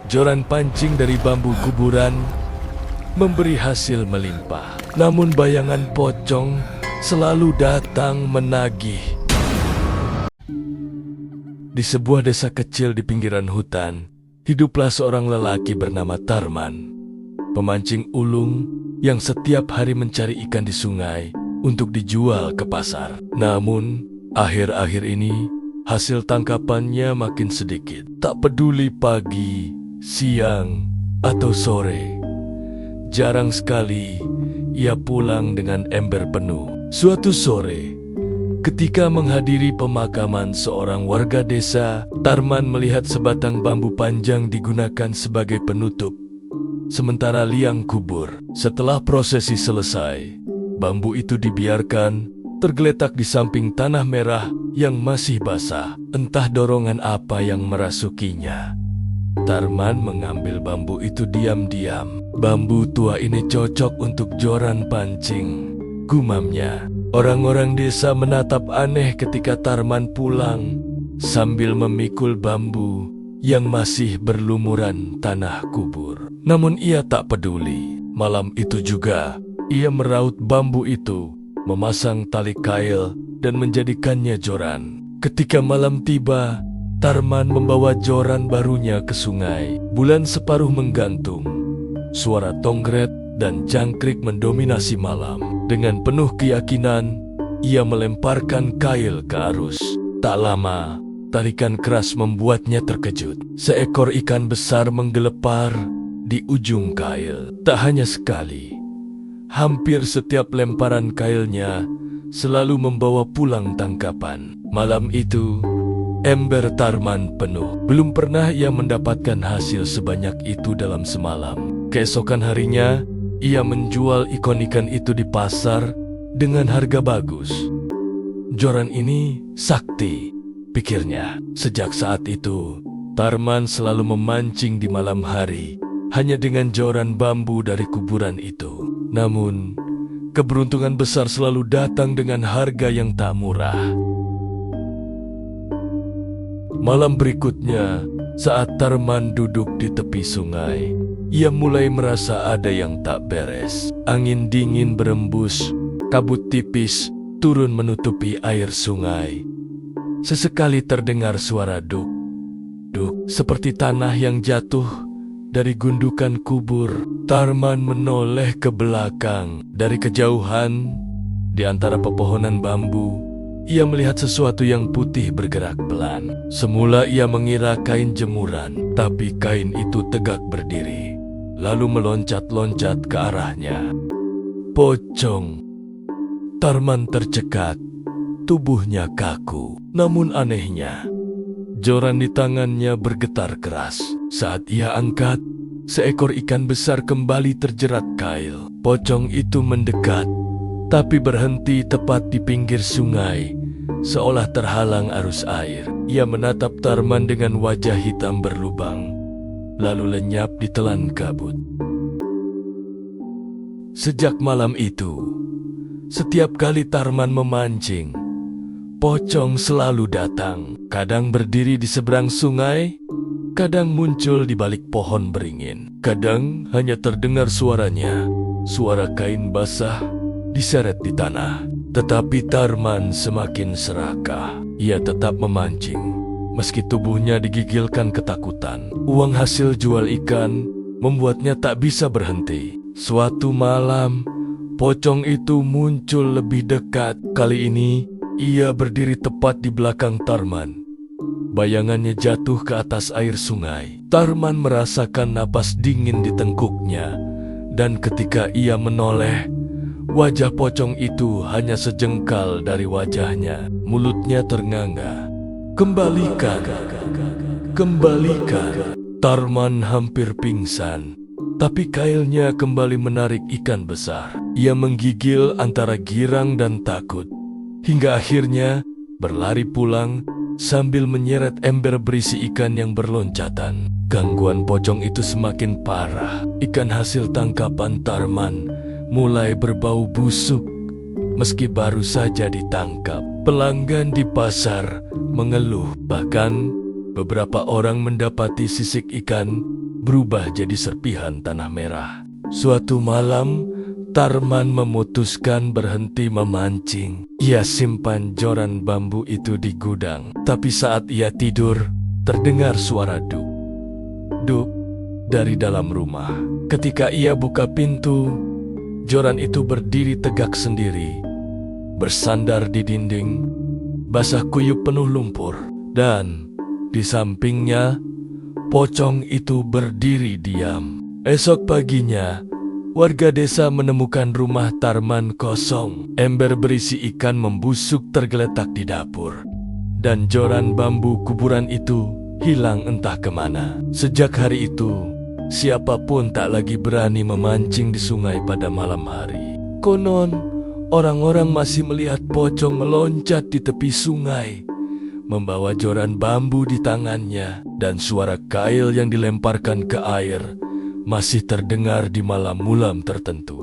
joran pancing dari bambu kuburan memberi hasil melimpah. Namun bayangan pocong selalu datang menagih. Di sebuah desa kecil di pinggiran hutan, hiduplah seorang lelaki bernama Tarman, pemancing ulung yang setiap hari mencari ikan di sungai untuk dijual ke pasar. Namun, akhir-akhir ini hasil tangkapannya makin sedikit. Tak peduli pagi, siang, atau sore, jarang sekali ia pulang dengan ember penuh. Suatu sore, ketika menghadiri pemakaman seorang warga desa, Tarman melihat sebatang bambu panjang digunakan sebagai penutup sementara liang kubur. Setelah prosesi selesai, bambu itu dibiarkan tergeletak di samping tanah merah yang masih basah. Entah dorongan apa yang merasukinya, Tarman mengambil bambu itu diam-diam. Bambu tua ini cocok untuk joran pancing, gumamnya. Orang-orang desa menatap aneh ketika Tarman pulang sambil memikul bambu yang masih berlumuran tanah kubur. Namun ia tak peduli. Malam itu juga ia meraut bambu itu, memasang tali kail dan menjadikannya joran. Ketika malam tiba, Tarman membawa joran barunya ke sungai. Bulan separuh menggantung, suara tongkret dan jangkrik mendominasi malam. Dengan penuh keyakinan, ia melemparkan kail ke arus. Tak lama, tarikan keras membuatnya terkejut. Seekor ikan besar menggelepar di ujung kail. Tak hanya sekali, hampir setiap lemparan kailnya selalu membawa pulang tangkapan. Malam itu, ember Tarman penuh. Belum pernah ia mendapatkan hasil sebanyak itu dalam semalam. Keesokan harinya, ia menjual ikan-ikan itu di pasar dengan harga bagus. Joran ini sakti, pikirnya. Sejak saat itu, Tarman selalu memancing di malam hari hanya dengan joran bambu dari kuburan itu. Namun, keberuntungan besar selalu datang dengan harga yang tak murah. Malam berikutnya, saat Tarman duduk di tepi sungai, ia mulai merasa ada yang tak beres. Angin dingin berembus, kabut tipis turun menutupi air sungai. Sesekali terdengar suara duk, duk, seperti tanah yang jatuh dari gundukan kubur. Tarman menoleh ke belakang. Dari kejauhan, di antara pepohonan bambu, ia melihat sesuatu yang putih bergerak pelan. Semula ia mengira kain jemuran, tapi kain itu tegak berdiri, lalu meloncat-loncat ke arahnya. Pocong. Tarman tercekat, tubuhnya kaku. Namun anehnya, joran di tangannya bergetar keras. Saat ia angkat, seekor ikan besar kembali terjerat kail. Pocong itu mendekat, tapi berhenti tepat di pinggir sungai, seolah terhalang arus air. Ia menatap Tarman dengan wajah hitam berlubang, lalu lenyap ditelan kabut. Sejak malam itu, setiap kali Tarman memancing, pocong selalu datang. Kadang berdiri di seberang sungai, kadang muncul di balik pohon beringin. Kadang hanya terdengar suaranya, suara kain basah diseret di tanah. Tetapi Tarman semakin serakah. Ia tetap memancing, meski tubuhnya digigilkan ketakutan. Uang hasil jual ikan membuatnya tak bisa berhenti. Suatu malam, pocong itu muncul lebih dekat. Kali ini, ia berdiri tepat di belakang Tarman. Bayangannya jatuh ke atas air sungai. Tarman merasakan napas dingin di tengkuknya, dan ketika ia menoleh, wajah pocong itu hanya sejengkal dari wajahnya. Mulutnya ternganga. Kembalikan, kembalikan. Tarman hampir pingsan, tapi kailnya kembali menarik ikan besar. Ia menggigil antara girang dan takut, hingga akhirnya berlari pulang sambil menyeret ember berisi ikan yang berloncatan. Gangguan pocong itu semakin parah. Ikan hasil tangkapan Tarman mulai berbau busuk meski baru saja ditangkap. Pelanggan di pasar mengeluh. Bahkan beberapa orang mendapati sisik ikan berubah jadi serpihan tanah merah. Suatu malam, Tarman memutuskan berhenti memancing. Ia simpan joran bambu itu di gudang. Tapi saat ia tidur, terdengar suara duk, duk dari dalam rumah. Ketika ia buka pintu, joran itu berdiri tegak sendiri, bersandar di dinding, basah kuyup penuh lumpur. Dan di sampingnya, pocong itu berdiri diam. Esok paginya, warga desa menemukan rumah Tarman kosong. Ember berisi ikan membusuk tergeletak di dapur. Dan joran bambu kuburan itu hilang entah kemana. Sejak hari itu, siapapun tak lagi berani memancing di sungai pada malam hari. Konon, orang-orang masih melihat pocong meloncat di tepi sungai, membawa joran bambu di tangannya, dan suara kail yang dilemparkan ke air masih terdengar di malam-malam tertentu.